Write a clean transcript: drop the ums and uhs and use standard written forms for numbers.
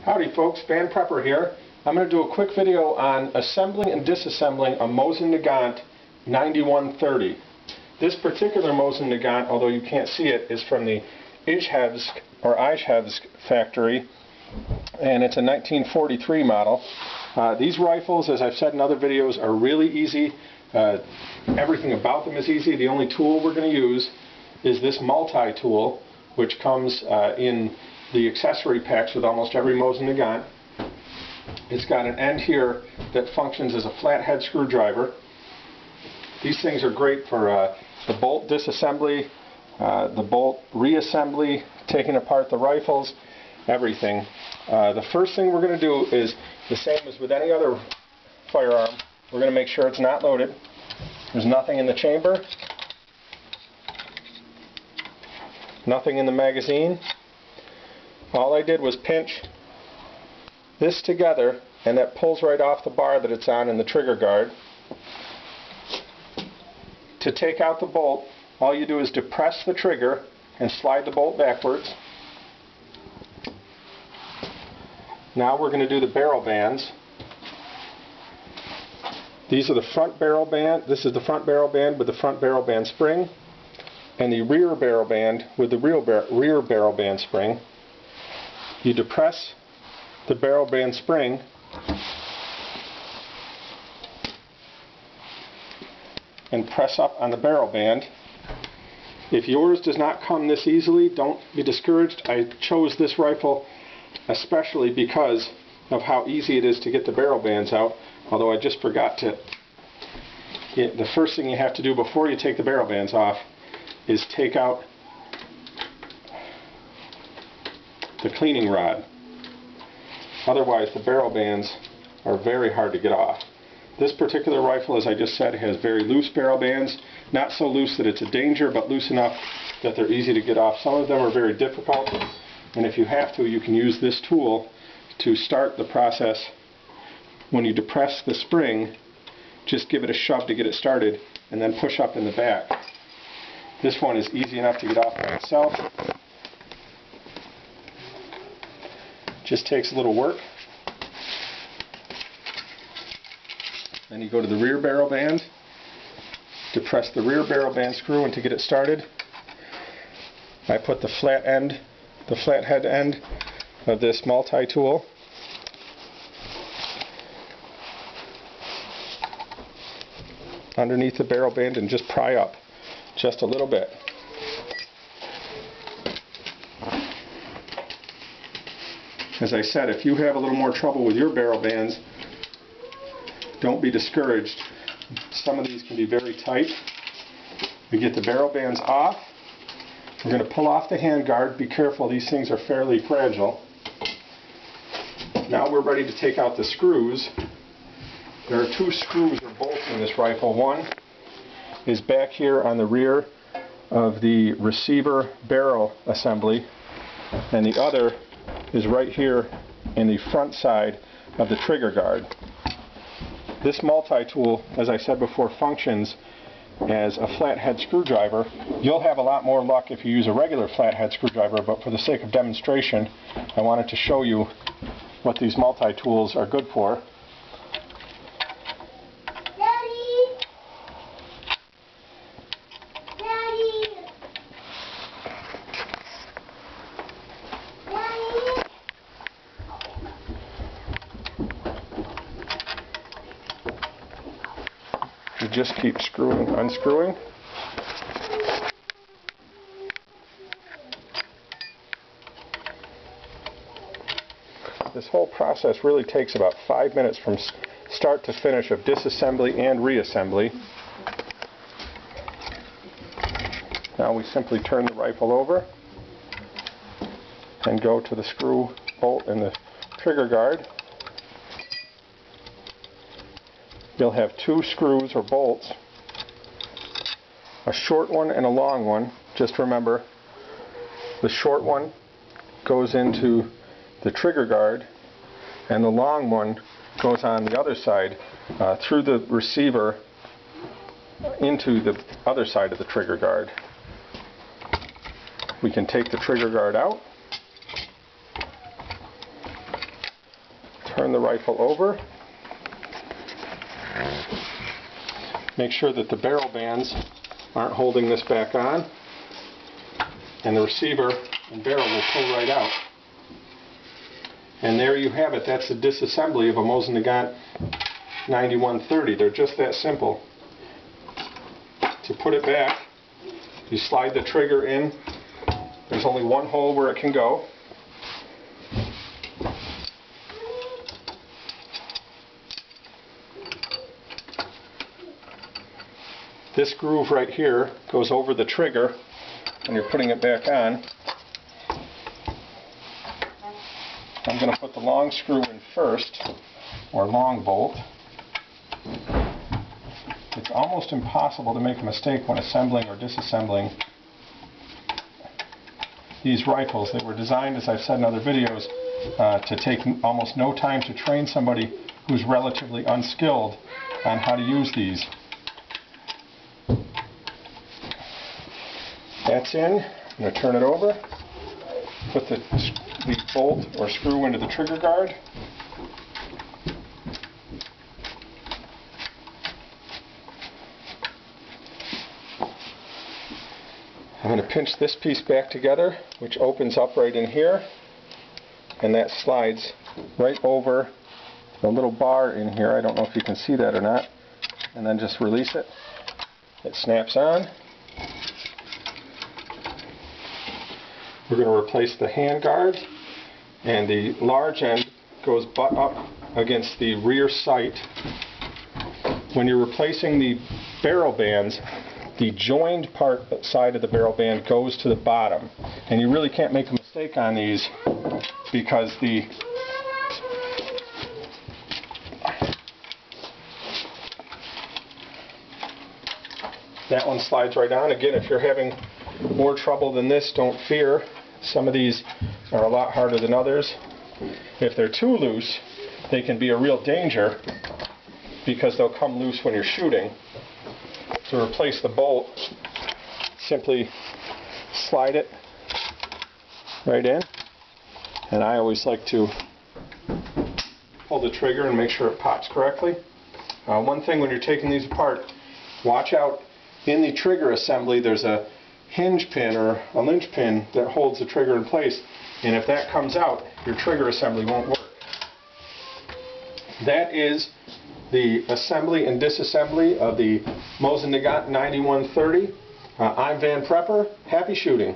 Howdy folks, Band Prepper here. I'm going to do a quick video on assembling and disassembling a Mosin Nagant 9130. This particular Mosin Nagant, although you can't see it, is from the Izhevsk factory, and it's a 1943 model. These rifles, as I've said in other videos, are really easy. Everything about them is easy. The only tool we're going to use is this multi-tool, which comes in the accessory packs with almost every Mosin Nagant. It's got an end here that functions as a flathead screwdriver. These things are great for the bolt disassembly, the bolt reassembly, taking apart the rifles, everything. The first thing we're going to do is the same as with any other firearm. We're going to make sure it's not loaded. There's nothing in the chamber, nothing in the magazine. All I did was pinch this together, and that pulls right off the bar that it's on in the trigger guard. To take out the bolt, all you do is depress the trigger and slide the bolt backwards. Now we're going to do the barrel bands. These are the front barrel band. This is the front barrel band with the front barrel band spring, and the rear barrel band with the rear barrel band spring. You depress the barrel band spring and press up on the barrel band. If yours does not come this easily, don't be discouraged. I chose this rifle especially because of how easy it is to get the barrel bands out, although I just forgot to. The first thing you have to do before you take the barrel bands off is take out the cleaning rod. Otherwise the barrel bands are very hard to get off. This particular rifle, as I just said, has very loose barrel bands. Not so loose that it's a danger, but loose enough that they're easy to get off. Some of them are very difficult, and if you have to, you can use this tool to start the process. When you depress the spring, just give it a shove to get it started, and then push up in the back. This one is easy enough to get off by itself. Just takes a little work. Then you go to the rear barrel band, depress the rear barrel band screw, and to get it started, I put the flathead end of this multi-tool underneath the barrel band and just pry up just a little bit. As I said, if you have a little more trouble with your barrel bands, don't be discouraged. Some of these can be very tight. We get the barrel bands off. We're going to pull off the hand guard. Be careful, these things are fairly fragile. Now we're ready to take out the screws. There are two screws or bolts in this rifle. One is back here on the rear of the receiver barrel assembly, and the other is right here in the front side of the trigger guard. This multi-tool, as I said before, functions as a flathead screwdriver. You'll have a lot more luck if you use a regular flathead screwdriver, but for the sake of demonstration, I wanted to show you what these multi-tools are good for. You just keep screwing, unscrewing. This whole process really takes about 5 minutes from start to finish of disassembly and reassembly. Now we simply turn the rifle over and go to the screw bolt in the trigger guard. You'll have two screws or bolts, a short one and a long one. Just remember, the short one goes into the trigger guard, and the long one goes on the other side through the receiver into the other side of the trigger guard. We can take the trigger guard out. turn the rifle over. Make sure that the barrel bands aren't holding this back on, and the receiver and barrel will pull right out. And there you have it. That's the disassembly of a Mosin Nagant 9130. They're just that simple. To put it back, you slide the trigger in. There's only one hole where it can go. This groove right here goes over the trigger when you're putting it back on. I'm going to put the long screw in first, or long bolt. It's almost impossible to make a mistake when assembling or disassembling these rifles. They were designed, as I've said in other videos, to take almost no time to train somebody who's relatively unskilled on how to use these. That's in. I'm going to turn it over, put the bolt or screw into the trigger guard. I'm going to pinch this piece back together, which opens up right in here, and that slides right over the little bar in here. I don't know if you can see that or not. And then just release it. It snaps on. We're going to replace the hand guard, and the large end goes butt up against the rear sight. When you're replacing the barrel bands, the joined side of the barrel band goes to the bottom, and you really can't make a mistake on these because that one slides right on. Again, if you're having more trouble than this, don't fear. Some of these are a lot harder than others. If they're too loose, they can be a real danger because they'll come loose when you're shooting. To replace the bolt, simply slide it right in, and I always like to pull the trigger and make sure it pops correctly. One thing when you're taking these apart, watch out. In the trigger assembly there's a hinge pin or a linch pin that holds the trigger in place, and if that comes out, your trigger assembly won't work. That is the assembly and disassembly of the Mosin Nagant 9130. I'm Van Prepper. Happy shooting.